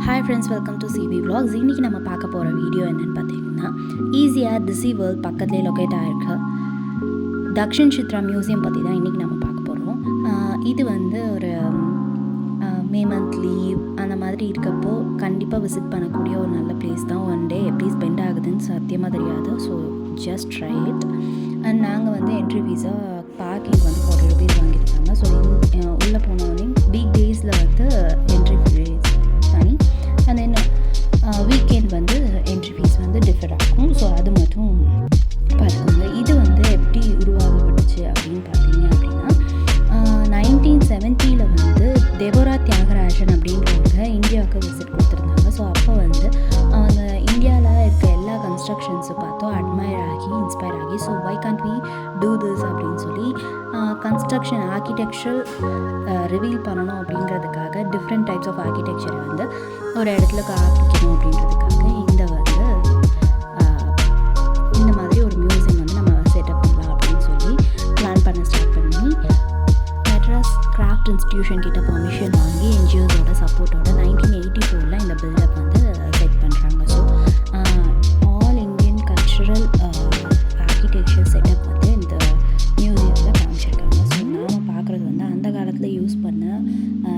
Hi friends, welcome to CB vlogs. இன்றைக்கி நம்ம பார்க்க போகிற வீடியோ என்னென்னு பார்த்தீங்கன்னா, ஈஸியாக டிசி வேர்ல்ட் பக்கத்துலேயே லொக்கேட் ஆகிருக்க தக்ஷின் சித்ரா மியூசியம் பற்றி தான் இன்றைக்கி நம்ம பார்க்க போகிறோம். இது வந்து ஒரு மே மந்த் லீவ் அந்த மாதிரி இருக்கப்போ கண்டிப்பாக விசிட் பண்ணக்கூடிய ஒரு நல்ல பிளேஸ் தான். ஒன் டே எப்படி ஸ்பெண்ட் ஆகுதுன்னு சத்தியமாக தெரியாது. So just try it. And நாங்கள் வந்து என்ட்ரி ஃபீஸாக பார்க்கிங் வந்து 40 rupees வாங்கியிருக்காங்க. ஸோ உள்ளே போனோடனே வீக் டேஸில் வந்து என்ட்ரி ஃபீஸ் தனி, அண்ட் தென் வீக்கெண்ட் வந்து என்ட்ரி ஃபீஸ் வந்து டிஃபர் ஆகும். ஸோ அது மட்டும் பார்த்துக்கோங்க. இது வந்து எப்படி உருவாகப்பட்டுச்சு அப்படின்னு பார்த்தீங்க அப்படின்னா, 1970 வந்து டெபோரா தியாகராஜன் அப்படின்றவங்க இந்தியாவுக்கு விசிட் கொடுத்துருந்தாங்க. ஸோ அப்போ வந்து அவங்க இந்தியாவில் இருக்க எல்லா கன்ஸ்ட்ரக்ஷன்ஸை பார்த்தோம் அட்மையர் ஆகி இன்ஸ்பயர் ஆகி, so why can't we do this அப்படின்னு சொல்லி கன்ஸ்ட்ரக்ஷன் ஆர்கிடெக்சரல் ரிவீல் பண்ணணும் அப்படிங்கிறதுக்காக டிஃப்ரெண்ட் டைப்ஸ் ஆஃப் ஆர்கிடெக்சரை வந்து ஒரு இடத்துல காமிக்கணும் அப்படின்றதுக்காக இந்த மாதிரி ஒரு மியூசியம் வந்து நம்ம செட்டப் பண்ணலாம் அப்படின்னு சொல்லி பிளான் பண்ண ஸ்டார்ட் பண்ணி மெட்ராஸ் கிராஃப்ட் இன்ஸ்டிடியூஷன் கிட்ட பர்மிஷன் வாங்கி என்ஜிஓஸோட சப்போர்ட்டோட 1984 இந்த பில்டப் வந்து செட் பண்ணுறாங்க. So all Indian cultural architecture setup வந்து இந்த மியூசியத்தில் காமிச்சிருக்காங்க. ஸோ நாம் பார்க்குறது வந்து அந்த காலத்தில் யூஸ் பண்ண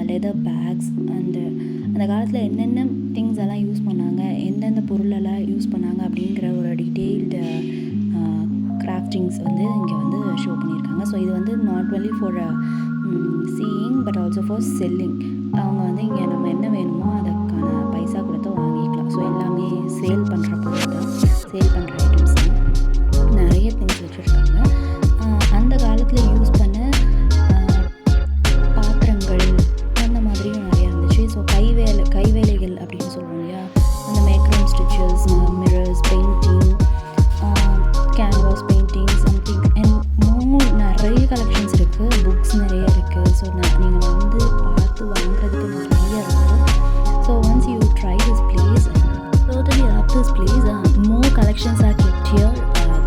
லெதர் பேக்ஸ், அந்த காலத்தில் என்னென்ன திங்ஸ் எல்லாம் யூஸ் பண்ணாங்க, எந்தெந்த பொருளெல்லாம் யூஸ் பண்ணாங்க அப்படிங்கிற ஒரு டீட்டெயில்டு கிராஃப்டிங்ஸ் வந்து இங்கே வந்து ஷோ பண்ணியிருக்காங்க. ஸோ இது வந்து not only for seeing but also for selling. அவங்க வந்து இங்கே நம்ம என்ன வேணுமோ அதுக்கான பைசா கொடுத்து வாங்கிக்கலாம். ஸோ எல்லாமே சேல் பண்ணுற பொருள் தான், சேல் பண்ணுற ஐட்டம்ஸ் தான். நிறைய திங்ஸ் வச்சுருக்காங்க. அந்த காலத்தில் யூஸ் பண்ண பாத்திரங்கள் அந்த மாதிரியும் நிறையா இருந்துச்சு. ஸோ கைவேலைகள் அப்படின்னு சொல்லுவோம் இல்லையா, அந்த macrame stitches, mirrors, painting, canvas painting, something and நிறைய கலெக்ஷன்ஸ் இருக்குது. புக்ஸ் நிறைய இருக்குது. ஸோ நீங்கள் வந்து பார்த்து வாங்குறதுக்கு நிறைய இருக்குது. So once you try this place, totally love this place. More collections are kept here.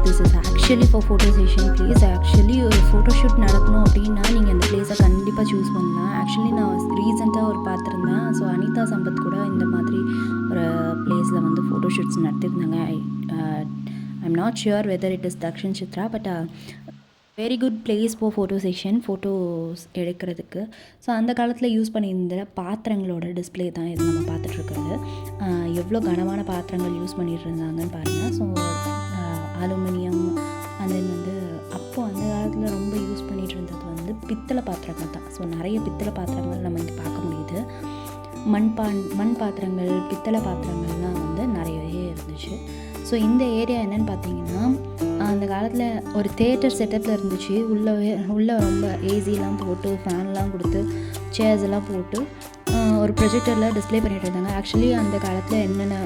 This is actually for photo session place. Actually ஒரு ஃபோட்டோஷூட் நடக்கணும் அப்படின்னா நீங்கள் இந்த பிளேஸை கண்டிப்பாக சூஸ் பண்ணலாம். ஆக்சுவலி நான் ரீசெண்டாக ஒரு பார்த்துருந்தேன். ஸோ அனிதா சம்பத் கூட இந்த மாதிரி ஒரு பிளேஸில் வந்து ஃபோட்டோஷூட்ஸ் நடத்திருந்தாங்க. I'm not sure whether it is Dakshin Chitra, but very good place for photo session, photos எடுக்கிறதுக்கு. ஸோ அந்த காலத்தில் யூஸ் பண்ணியிருந்த பாத்திரங்களோட டிஸ்பிளே தான் இது நம்ம பார்த்துட்ருக்கிறது. எவ்வளோ கனமான பாத்திரங்கள் யூஸ் பண்ணிட்டு இருந்தாங்கன்னு பாருங்கள். ஸோ அலுமினியம் அண்ட் தென் வந்து அப்போது அந்த காலத்தில் ரொம்ப யூஸ் பண்ணிகிட்டு இருந்தது வந்து பித்தளை பாத்திரங்கள் தான். ஸோ நிறைய பித்தளை பாத்திரங்கள் நம்ம இங்கே பார்க்க முடியுது. மண் பாத்திரங்கள், பித்தளை பாத்திரங்கள்லாம் வந்து நிறையவே இருந்துச்சு. ஸோ இந்த ஏரியா என்னென்னு பார்த்தீங்கன்னா, அந்த காலத்தில் ஒரு தியேட்டர் செட்டப்பில் இருந்துச்சு. உள்ளே ரொம்ப ஏசிலாம் போட்டு ஃபேன்லாம் கொடுத்து சேர்ஸ் எல்லாம் போட்டு ஒரு ப்ரொஜெக்டரில் டிஸ்பிளே பண்ணிகிட்டு இருந்தாங்க. ஆக்சுவலி அந்த காலத்தில் என்னென்ன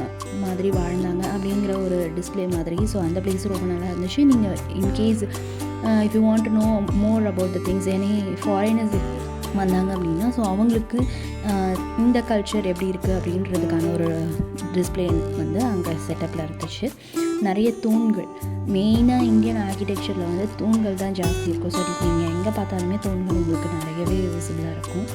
மாதிரி வாழ்ந்தாங்க அப்படிங்கிற ஒரு டிஸ்பிளே மாதிரி. ஸோ அந்த பிளேஸ் ரொம்ப நல்லா இருந்துச்சு. நீங்கள் in case if you want to know more about the things, any foreigners வந்தாங்க அப்படின்னா ஸோ அவங்களுக்கு இந்த கல்ச்சர் எப்படி இருக்குது அப்படின்றதுக்கான ஒரு டிஸ்பிளே வந்து அங்கே செட்டப்பில் இருந்துச்சு. நிறைய தூண்கள், மெயினாக இந்தியன் ஆர்கிடெக்சரில் வந்து தூண்கள் தான் ஜாஸ்தி இருக்கும். ஸோ நீங்கள் எங்கே பார்த்தாலுமே தூண்கள் உங்களுக்கு நிறையவே விசிபிளாக இருக்கும்.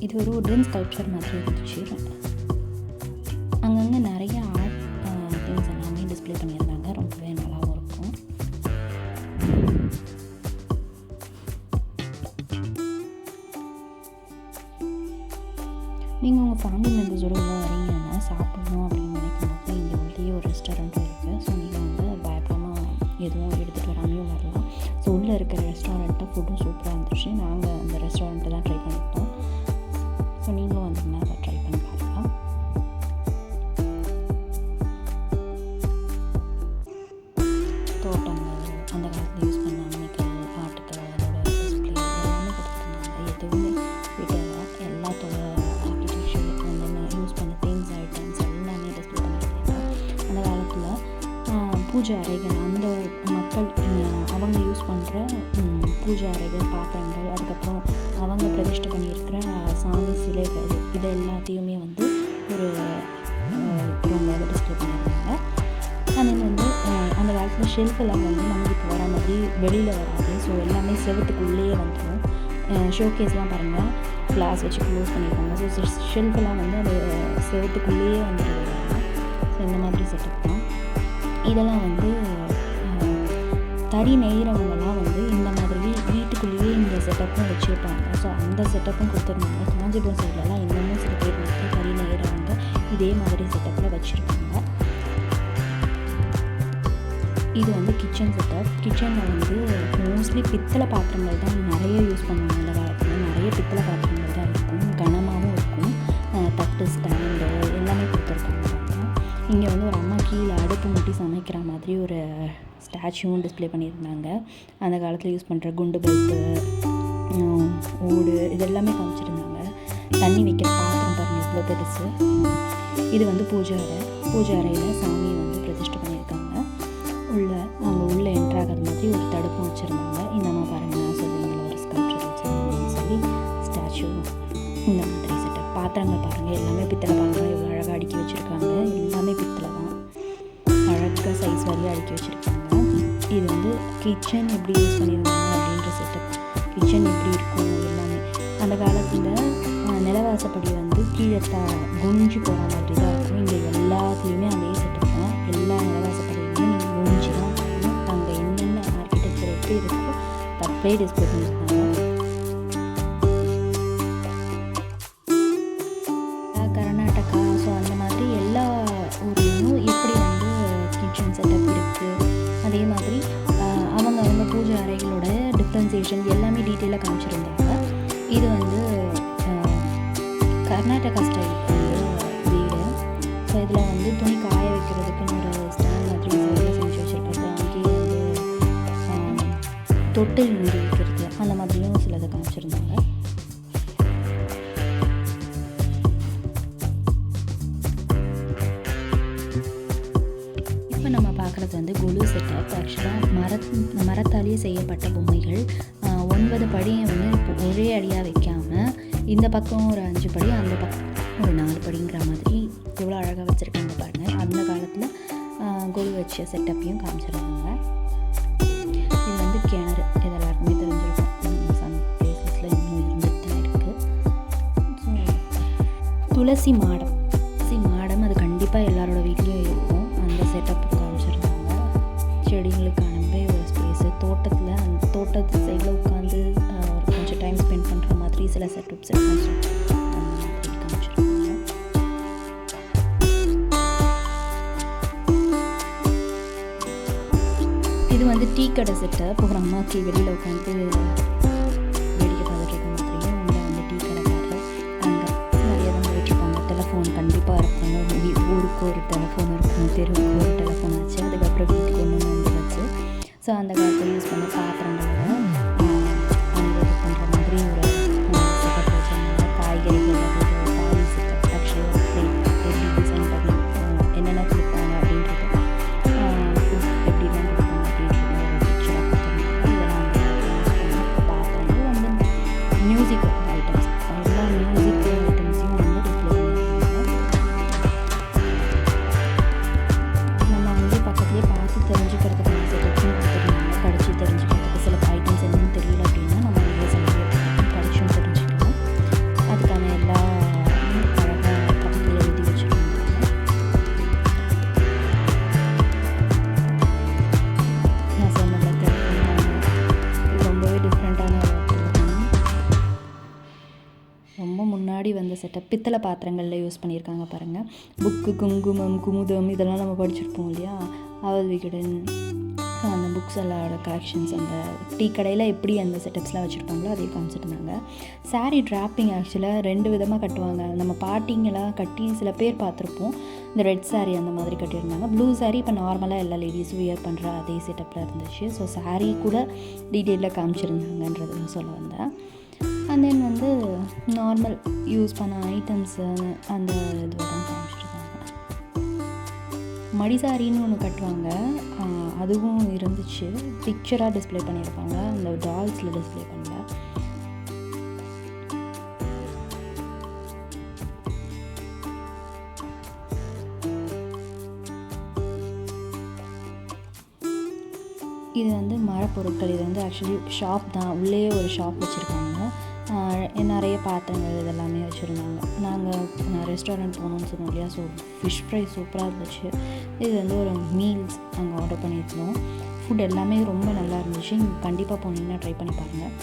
இது ஒரு வுடன் ஸ்கல்ப்சர் மாதிரி இருந்துச்சு. அங்கங்கே நிறைய ஆர்ட் திங்ஸ் எல்லாமே டிஸ்பிளே பண்ணியிருந்தாங்க. ரொம்பவே நல்லாவும் இருக்கும். நீங்கள் உங்கள் ஃபேமிலி மெம்பர்ஸோடு உள்ள வரீங்கன்னா சாப்பிடணும் அப்படின்னு நினைக்கும்போது இங்கே உள்ளே ஒரு ரெஸ்டாரண்ட்டும் இருக்குது. ஸோ நீங்கள் வந்து பயப்படாமல் எதுவும் எடுத்துகிட்டு வராமையும் வரலாம். ஸோ உள்ளே இருக்கிற ரெஸ்டாரண்ட்டை ஃபுட்டும் சூப்பராக இருந்துச்சு. நாங்கள் அந்த ரெஸ்டாரண்ட்டை தான் ட்ரை பண்ணிட்டோம். ஸோ நீங்களும் வந்தீங்கன்னா அதை ட்ரை பண்ணி பார்க்கலாம். தோட்டங்கள், அந்த காலத்தில் யூஸ் பண்ண அம்மிக்கல், ஆட்டுக்கல், அதோட டிஸ்பிளே எல்லாமே கொடுத்துருந்தாங்க. எதுவுமே விடல. எல்லாத்தோட ஆர்கிடெக்சர் அந்த யூஸ் பண்ண திங்ஸ் ஐட்டம்ஸ் எல்லாமே டிஸ்பிளே பண்ணியிருந்தாங்க. பூஜை அறைகள், அந்த மக்கள் அவங்க யூஸ் பண்ணுற பூஜை அறைகள், பாத்திரங்கள், அதுக்கப்புறம் அவங்க பிரதிஷ்டை பண்ணியிருக்கிற சாமி சிலைகள், இது எல்லாத்தையுமே வந்து ஒரு ரூமில் டிஸ்பிளே பண்ணியிருந்தாங்க. அண்ட் தென் வந்து அந்த காலத்தில் ஷெல்ஃபெல்லாம் வந்து நமக்கு இப்போ வர மாதிரி வெளியில் வராது. ஸோ எல்லாமே செவத்துக்குள்ளேயே வந்துடும். ஷோகேஸ்லாம் பாருங்கள், கிளாஸ் வச்சு க்ளோஸ் பண்ணியிருக்காங்க. ஸோ ஷெல்ஃபெல்லாம் வந்து அது செவத்துக்குள்ளேயே வந்துடுவாங்க. ஸோ இந்த மாதிரி செட்டப் தான். இதெல்லாம் வந்து தறி நெய்கிறவங்கலாம் வந்து இந்த மாதிரி வீட்டுக்குள்ளேயே இந்த செட்டப்பும் வச்சுருப்பாங்க. ஸோ அந்த செட்டப்பும் கொடுத்துருந்தாங்க. காஞ்சிபுரம் சைட்லலாம் இன்னமும் சில பேர் வந்து தறி நெய்கிறவங்க இதே மாதிரி செட்டப்பில் வச்சுருக்காங்க. இது வந்து கிச்சன் செட்டப். கிச்சனில் வந்து மோஸ்ட்லி பித்தளை பாத்திரங்கள் தான் நிறைய யூஸ் பண்ணுவாங்க. இந்த காலத்தில் நிறைய பித்தளை பாத்திரங்கள் தான் இருக்கும், கனமாகவும் இருக்கும். தட்டு, ஸ்டாண்டு எல்லாமே கொடுத்துருக்காங்க. இங்கே வந்து ஒரு அம்மா கீழே அடுப்பு மூட்டி சமைக்கிற மாதிரி ஒரு ஸ்டாச்சுவும் டிஸ்பிளே பண்ணியிருந்தாங்க. அந்த காலத்தில் யூஸ் பண்ணுற குண்டு பல்பு, ஓடு, இது எல்லாமே காமிச்சிருந்தாங்க. தண்ணி வைக்கிற பாத்திரம் பாருங்கள் இவ்வளோ பெருசு. இது வந்து பூஜை அறை. பூஜை அறையில் சாமியை வந்து பிரதிஷ்டை பண்ணியிருக்காங்க. உள்ளே என்ட்ராகிற மாதிரி ஒரு தடுப்பும் வச்சுருந்தாங்க. இந்த அம்மா பாருங்கள், நான் சொல்லுங்கள் ஒரு ஸ்கல்ப்சர் வச்சுருந்தாங்கன்னு சொல்லி ஸ்டாச்சு. இந்த மாதிரி செட்டப். பாத்திரங்கள் பாருங்கள், எல்லாமே பித்தளை பாத்திரம் எவ்வளோ அழகாக அடுக்கி வச்சுருக்காங்க. எல்லாமே பித்தளை தான், அழகாக சைஸ் வரையும் அடுக்கி வச்சுருக்காங்க. இது வந்து கிச்சன் எப்படி யூஸ் பண்ணியிருந்தாங்க அப்படின்ற செட்டப். கிச்சன் எப்படி இருக்கும் எல்லாமே. அந்த காலத்தில் நிலவாசப்படி வந்து கீழே குனிஞ்சு போகிற மாதிரி தான் இருக்கும். இங்கே எல்லாத்துலேயுமே அதே செட்டப் தான். எல்லா நிலவாசப்படியுமே நீங்கள் குனிஞ்சு தான் போகணும். அங்கே என்னென்ன ஆர்கிடெக்சர் எப்படி இருக்கோ தப்பே டிஸ்பிளே பண்ணியிருந்தாங்க. கர்நாடகா, ஸோ அந்த மாதிரி எல்லா ஊர்லேயும் எப்படி வந்து கிச்சன் செட்டப் இருக்குது, அதே மாதிரி அவங்க பூஜை அறைகளோட டிஃப்ரென்சியேஷன் எல்லாமே டீட்டெயிலாக காமிச்சிருந்தாங்க. இது வந்து கர்நாடகா ஸ்டைல் வீடு. ஸோ இதில் வந்து துணி காய வைக்கிறதுக்குன்னு ஒரு ஸ்டாண்ட் மாதிரி செஞ்சு வச்சுருக்காங்க. அங்கேயே வந்து தொட்டில் நீர் வைக்கிறது அந்த மாதிரியும் சிலதை காமிச்சிருந்தாங்க. இப்போ நம்ம பார்க்குறது வந்து கொலு செட்டப். ஆக்சுவலாக மரத்தாலேயே செய்யப்பட்ட பொம்மைகள். 9 படியை வந்து இப்போ ஒரே அடியாக வைக்காமல் இந்த பக்கம் ஒரு 5 படி, அந்த பக்கம் ஒரு 4 படிங்கிற மாதிரி எவ்வளோ அழகாக வச்சுருக்காங்க பாருங்கள். அந்த காலத்தில் கொலு வச்ச செட்டப்பையும் காமிச்சிருக்காங்க. இது வந்து கிணறு, இது எல்லாருக்குமே தெரிஞ்சிருக்கும். சம் பிளேசஸில் இன்னும் இருந்துட்டு தான் இருக்குது. ஸோ துளசி மாடம் அது கண்டிப்பாக எல்லாரோட வீட்லேயும் இருக்கும். அந்த செட்டப் காமிச்சிருந்தாங்க. செடிகளுக்கானவே ஒரு ஸ்பேஸு. தோட்டத்து சைடில் உட்காந்து கொஞ்சம் டைம் ஸ்பெண்ட் பண்ணுற மாதிரி சில செட்டப்ஸ் காமிச்சிருக்காங்க. இது வந்து டீ கடை செட்டப். ஒரு அம்மாக்கு வெளியில் உட்காந்து வேடிக்கை பார்த்துட்டு இருக்க மாதிரியும் உள்ள வந்து டீ கடைக்காரர் அங்கே நிறைய தான் வச்சுருப்பாங்க. டெலிஃபோன் கண்டிப்பாக இருக்கும். ஊருக்கு ஒரு டெலிஃபோன் இருக்கும், தெருவுக்கு ஒரு டெலிஃபோன் ஆச்சு, அதுக்கப்புறம் வீட்டுக்கு ஒன்று வந்துருச்சு. ஸோ அந்த காலத்தில் யூஸ் பண்ண பாத்திரங்களோட அங்கே இது பண்ணுற மாதிரி ஒரு செட்டப் வச்சுருந்தாங்க. காய்கறிகள் காய் செட்டப். ஆக்சுவலாக எப்படி டிசைன் பண்ணி என்னென்ன கொடுப்பாங்க அப்படின்றது, ஃபுட் எப்படிலாம் கொடுப்பாங்க அப்படின்றது பிக்சராக கொடுத்துருந்தாங்க. இதெல்லாம் வந்து பாத்திரங்கள் வந்து மியூசிக் ஐட்டம்ஸ், எல்லா மியூசிக் ஐட்டம்ஸையும் வந்து டிஸ்பிளே பண்ணியிருக்காங்க. நம்ம வந்து பக்கத்துலேயே பார்த்து தெரிஞ்சுக்கிறதுக்கான செட்டப்ஸும் கொடுத்துருந்தாங்க. படித்து தெரிஞ்சுக்கிறதுக்கு சில ஐட்டம்ஸ் என்னன்னு தெரியல அப்படின்னா நம்ம நிறைய சமையல் படிச்சும் தெரிஞ்சுக்கலாம். அதுக்கான எல்லா அழகாக பக்கத்தில் எழுதி வச்சுருந்தாங்க. நான் சொன்னல ரொம்பவே டிஃப்ரெண்ட்டான ரொம்ப முன்னாடி வந்த செட்டப். பித்தளை பாத்திரங்களில் யூஸ் பண்ணியிருக்காங்க பாருங்கள். புக்கு, குங்குமம், குமுதம் இதெல்லாம் நம்ம படிச்சிருப்போம் இல்லையா, அவல் விகடன், அந்த புக்ஸ் எல்லாரோட கலெக்ஷன்ஸ். அந்த டீ கடையில் எப்படி அந்த செட்டப்ஸ்லாம் வச்சுருப்பாங்களோ அதையும் காமிச்சிருந்தாங்க. சாரீ ட்ராப்பிங் ஆக்சுவலாக 2 விதமாக கட்டுவாங்க. நம்ம பாட்டிங்கெல்லாம் கட்டி சில பேர் பார்த்துருப்போம். இந்த ரெட் சாரீ அந்த மாதிரி கட்டியிருந்தாங்க. ப்ளூ சாரீ இப்போ நார்மலாக எல்லா லேடிஸும் வியர் பண்ணுற அதே செட்டப்பில் இருந்துச்சு. ஸோ சாரீ கூட டீட்டெயிலில் காமிச்சிருந்தாங்கன்றது சொல்ல வந்தேன். அண்ட் தென் வந்து நார்மல் யூஸ் பண்ண ஐட்டம்ஸு அந்த இதுவை தான் காமிச்சிருக்காங்க. மடிசாரின்னு ஒன்று கட்டுவாங்க, அதுவும் இருந்துச்சு. பிக்சராக டிஸ்பிளே பண்ணியிருப்பாங்க, அந்த டால்ஸில் டிஸ்பிளே பண்ணல. இது வந்து மரப்பொருட்கள். இது வந்து ஆக்சுவலி ஷாப் தான், உள்ளேயே ஒரு ஷாப் வச்சுருக்காங்க. நிறைய பாத்திரங்கள் இதெல்லாமே வச்சுருந்தாங்க. நாங்கள் ரெஸ்டாரண்ட் போகணுன்னு சொன்னோம் இல்லையா, ஸோ ஃபிஷ் ஃப்ரை சூப்பராக இருந்துச்சு. இது வந்து ஒரு மீல்ஸ் அங்கே ஆர்டர் பண்ணியிருந்தோம். ஃபுட் எல்லாமே ரொம்ப நல்லா இருந்துச்சு. நீங்கள் கண்டிப்பாக போனீங்கன்னா ட்ரை பண்ணி பாருங்கள்.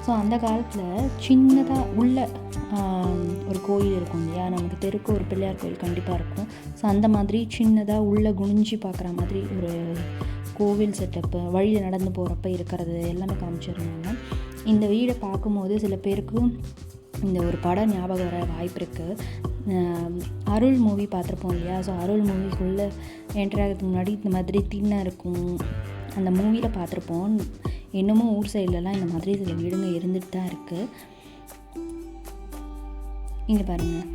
ஸோ அந்த காலத்தில் சின்னதாக உள்ள ஒரு கோயில் இருக்கும் இல்லையா, நமக்கு தெருக்கு ஒரு பிள்ளையார் கோயில் கண்டிப்பாக இருக்கும். ஸோ அந்த மாதிரி சின்னதாக உள்ளே குனிஞ்சி பார்க்குற மாதிரி ஒரு கோவில் செட்டப்பு, வழியில் நடந்து போகிறப்ப இருக்கிறது எல்லாமே காமிச்சிருந்தாங்க. இந்த வீடை பார்க்கும்போது சில பேருக்கு இந்த ஒரு படம் ஞாபகம் வர வாய்ப்பு இருக்குது. அருள் மூவி பார்த்துருப்போம் இல்லையா, ஸோ அருள் மூவிக்குள்ளே என்ட்ரி ஆகிறதுக்கு முன்னாடி இந்த மாதிரி திண்ணை இருக்கும், அந்த மூவியில் பார்த்துருப்போம். இன்னமும் ஊர் சைட்லலாம் இந்த மாதிரி சில வீடுங்க இருந்துட்டு தான் இருக்குது. இங்கே பாருங்கள்,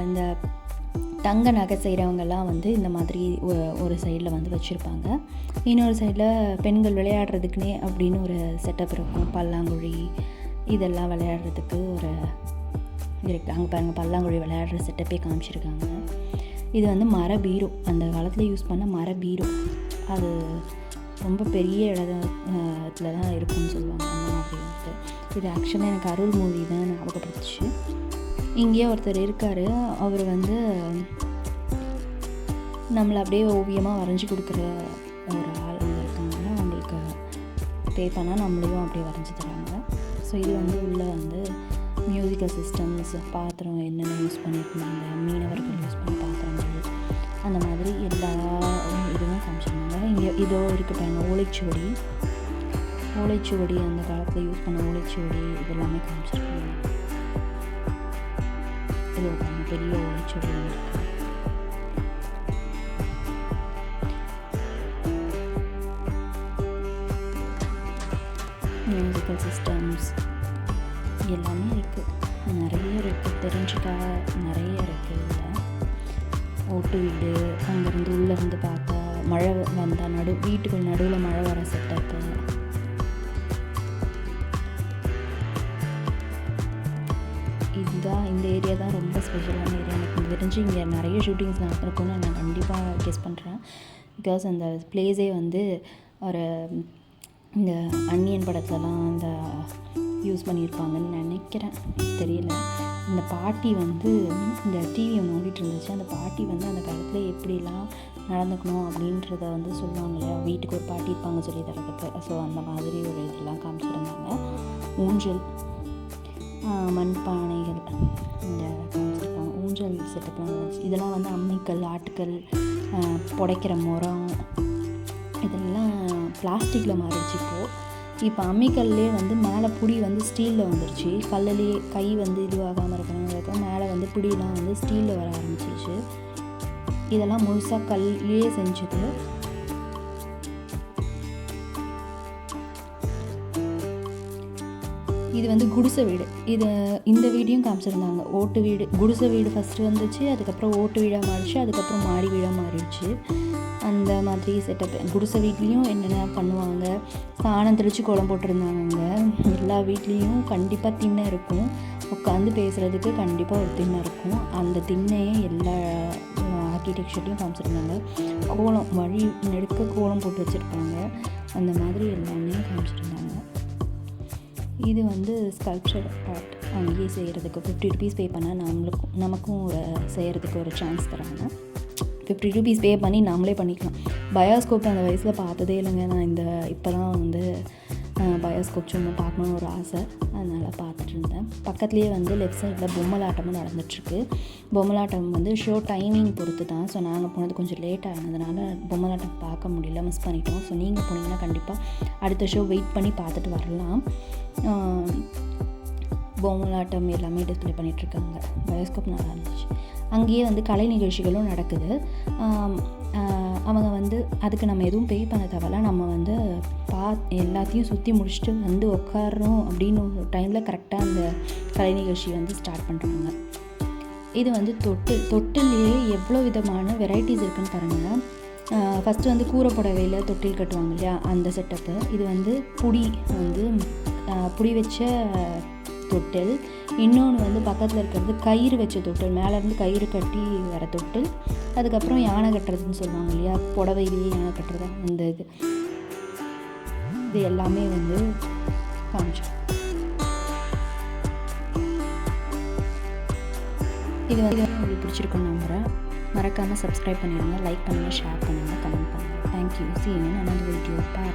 இந்த தங்க நகை செய்கிறவங்கெல்லாம் வந்து இந்த மாதிரி ஒரு சைடில் வந்து வச்சுருப்பாங்க. இன்னொரு சைடில் பெண்கள் விளையாடுறதுக்குனே அப்படின்னு ஒரு செட்டப் இருக்கும். பல்லாங்குழி இதெல்லாம் விளையாடுறதுக்கு ஒரு இருக்குது. அங்கே பாருங்கள், பல்லாங்குழி விளையாடுற செட்டப்பே காமிச்சிருக்காங்க. இது வந்து மர பீரோ, அந்த காலத்தில் யூஸ் பண்ண மர பீரோ. அது ரொம்ப பெரிய இடத்துல தான் இருக்குன்னு சொல்லுவாங்க. அந்த மாதிரி வந்து இது ஆக்சுவலாக எனக்கு அருள் மூவி தான் ஞாபகப்படுத்துச்சு. இங்கேயே ஒருத்தர் இருக்கார், அவர் வந்து நம்மளை அப்படியே ஓவியமாக வரைஞ்சி கொடுக்குற ஒரு ஆள் இருக்காங்க. அவங்களுக்கு பே பண்ணால் நம்மளையும் அப்படியே வரைஞ்சி தராங்க. ஸோ இது வந்து உள்ளே வந்து மியூசிக்கல் சிஸ்டம்ஸ், பாத்திரம் என்னென்ன யூஸ் பண்ணியிருந்தாங்க, மீனவர்கள் யூஸ் பண்ண பாத்திரங்கள், அந்த மாதிரி எல்லா இதுவும் காமிச்சிருந்தாங்க. இங்கே இதோ இருக்கட்டாங்க ஓலைச்சுவடி, அந்த காலத்தில் யூஸ் பண்ண ஓலைச்சுவடி இதெல்லாமே காமிச்சிருக்காங்க. இது ஒரு பெரிய ஓலைச்சுவடி இருக்குது. மியூசிக்கல் சிஸ்டம்ஸ் எல்லாமே இருக்குது, நிறைய இருக்குது, தெரிஞ்சுக்க நிறைய இருக்குது. ஓட்டு வீடு, அங்கேருந்து உள்ளேருந்து பார்த்தா மழை வந்தால் வீட்டுக்குள் நடுவில் மழை வர செட்டப்பு. இதுதான், இந்த ஏரியா தான் ரொம்ப ஸ்பெஷலான ஏரியா. எனக்கு தெரிஞ்சு இங்கே நிறைய ஷூட்டிங்ஸ் நடந்திருக்குன்னு நான் கண்டிப்பாக கெஸ் பண்ணுறேன். பிகாஸ் அந்த பிளேஸே வந்து ஒரு இந்த அன்னியன் படத்துலலாம் அந்த யூஸ் பண்ணியிருப்பாங்கன்னு நினைக்கிறேன், தெரியல. இந்த பாட்டி வந்து இந்த டிவி ஒன்று ஓடிட்டு இருந்துச்சு. அந்த பாட்டி வந்து அந்த காலத்தில் எப்படிலாம் நடந்துக்கணும் அப்படின்றத வந்து சொல்லுவாங்க இல்லையா, வீட்டுக்கு ஒரு பாட்டி இருப்பாங்க சொல்லி தரதுக்கு. ஸோ அந்த மாதிரி ஒரு இதெல்லாம் காமிச்சிருந்தாங்க. ஊஞ்சல், மண்பானைகள் இந்த காமிச்சிருக்காங்க. ஊஞ்சல் செட்டப்லாம் இருந்துச்சு. இதெல்லாம் வந்து அம்மிக்கல், ஆட்டுக்கல், புடைக்கிற முறம் இதெல்லாம் பிளாஸ்டிக்கில் மாறிடுச்சு. இப்போ அம்மிக்கல்லே வந்து மேலே புடி வந்து ஸ்டீலில் வந்துருச்சு. கல்லுலேயே கை வந்து இதுவாகாமல் இருக்கணுங்கிறதுக்கு மேலே வந்து பிடிலாம் வந்து ஸ்டீலில் வர ஆரம்பிச்சிருச்சு. இதெல்லாம் முழுசாக கல்லையே செஞ்சது. இது வந்து குடிசை வீடு. இந்த வீடையும் காமிச்சிருந்தாங்க. ஓட்டு வீடு, குடிசை வீடு ஃபஸ்ட்டு வந்துச்சு, அதுக்கப்புறம் ஓட்டு வீடாக மாறிடுச்சு, அதுக்கப்புறம் மாடி வீடாக மாறிடுச்சு. அந்த மாதிரி செட்டப். குடிசை வீட்லேயும் என்னென்ன பண்ணுவாங்க, சாணம் தெளித்து கோலம் போட்டிருந்தாங்க. எல்லா வீட்லேயும் கண்டிப்பாக திண்ணை இருக்கும், உட்காந்து பேசுகிறதுக்கு கண்டிப்பாக ஒரு திண்ணை இருக்கும். அந்த திண்ணையே எல்லா ஆர்கிடெக்சர்லையும் காமிச்சிருந்தாங்க. கோலம், வழி நெடுக்க கோலம் போட்டு வச்சுருப்பாங்க. அந்த மாதிரி எல்லாமே காமிச்சிருந்தாங்க. இது வந்து ஸ்கல்ப்சர் ஆர்ட். அங்கேயே செய்கிறதுக்கு 50 rupees பே பண்ணால் நமக்கும் செய்கிறதுக்கு ஒரு சான்ஸ் தராங்க. 50 rupees பே பண்ணி நாமளே பண்ணிக்கலாம். பயோஸ்கோப் அந்த வயசில் பார்த்ததே இல்லைங்க. நான் இப்போ தான் வந்து பயோஸ்கோப் சும்மா பார்க்கணுன்னு ஒரு ஆசை, அதனால் பார்த்துட்டு இருந்தேன். பக்கத்துலேயே வந்து லெஃப்ட் சைடில் பொம்மலாட்டமும் நடந்துகிட்ருக்கு. பொம்மலாட்டம் வந்து ஷோ டைமிங் பொறுத்து தான். ஸோ நாங்கள் போனது கொஞ்சம் லேட்டாக இருந்ததுனால பொம்மலாட்டம் பார்க்க முடியல, மிஸ் பண்ணிட்டோம். ஸோ நீங்கள் போனீங்கன்னா கண்டிப்பாக அடுத்த ஷோ வெயிட் பண்ணி பார்த்துட்டு வரலாம். பொம்மலாட்டம் எல்லாமே டிஸ்பிளே பண்ணிகிட்ருக்காங்க. பயோஸ்கோப் நல்லா இருந்துச்சு. அங்கேயே வந்து கலை நிகழ்ச்சிகளும் நடக்குது. அவங்க வந்து அதுக்கு நம்ம எதுவும் பே பண்ண தேவையில்ல. நம்ம வந்து எல்லாத்தையும் சுற்றி முடிச்சுட்டு வந்து உட்காரோம் அப்படின்னு ஒரு டைமில் கரெக்டாக அந்த கலை நிகழ்ச்சி வந்து ஸ்டார்ட் பண்ணுறாங்க. இது வந்து தொட்டில்லையே எவ்வளோ விதமான வெரைட்டிஸ் இருக்குதுன்னு பாருங்கள். ஃபஸ்ட்டு வந்து கூரை புடவையில் தொட்டில் கட்டுவாங்க இல்லையா, அந்த செட்டப்பு. இது வந்து புடி வச்ச தொட்டில். இன்னொன்று வந்து பக்கத்தில் இருக்கிறது கயிறு வச்ச தொட்டில், மேலேருந்து கயிறு கட்டி வர தொட்டில். அதுக்கப்புறம் யானை கட்டுறதுன்னு சொல்லுவாங்க இல்லையா, புடவையிலேயே யானை கட்டுறது, அந்த இது எல்லாமே வந்து காமிச்சோம். இது வந்து உங்களுக்கு பிடிச்சிருக்குன்னு நம்புகிறேன். மறக்காமல் சப்ஸ்கிரைப் பண்ணிடுங்க, லைக் பண்ணுங்கள், ஷேர் பண்ணுங்கள், கமெண்ட் பண்ணுங்கள். Thank you. See you in another video. Bye.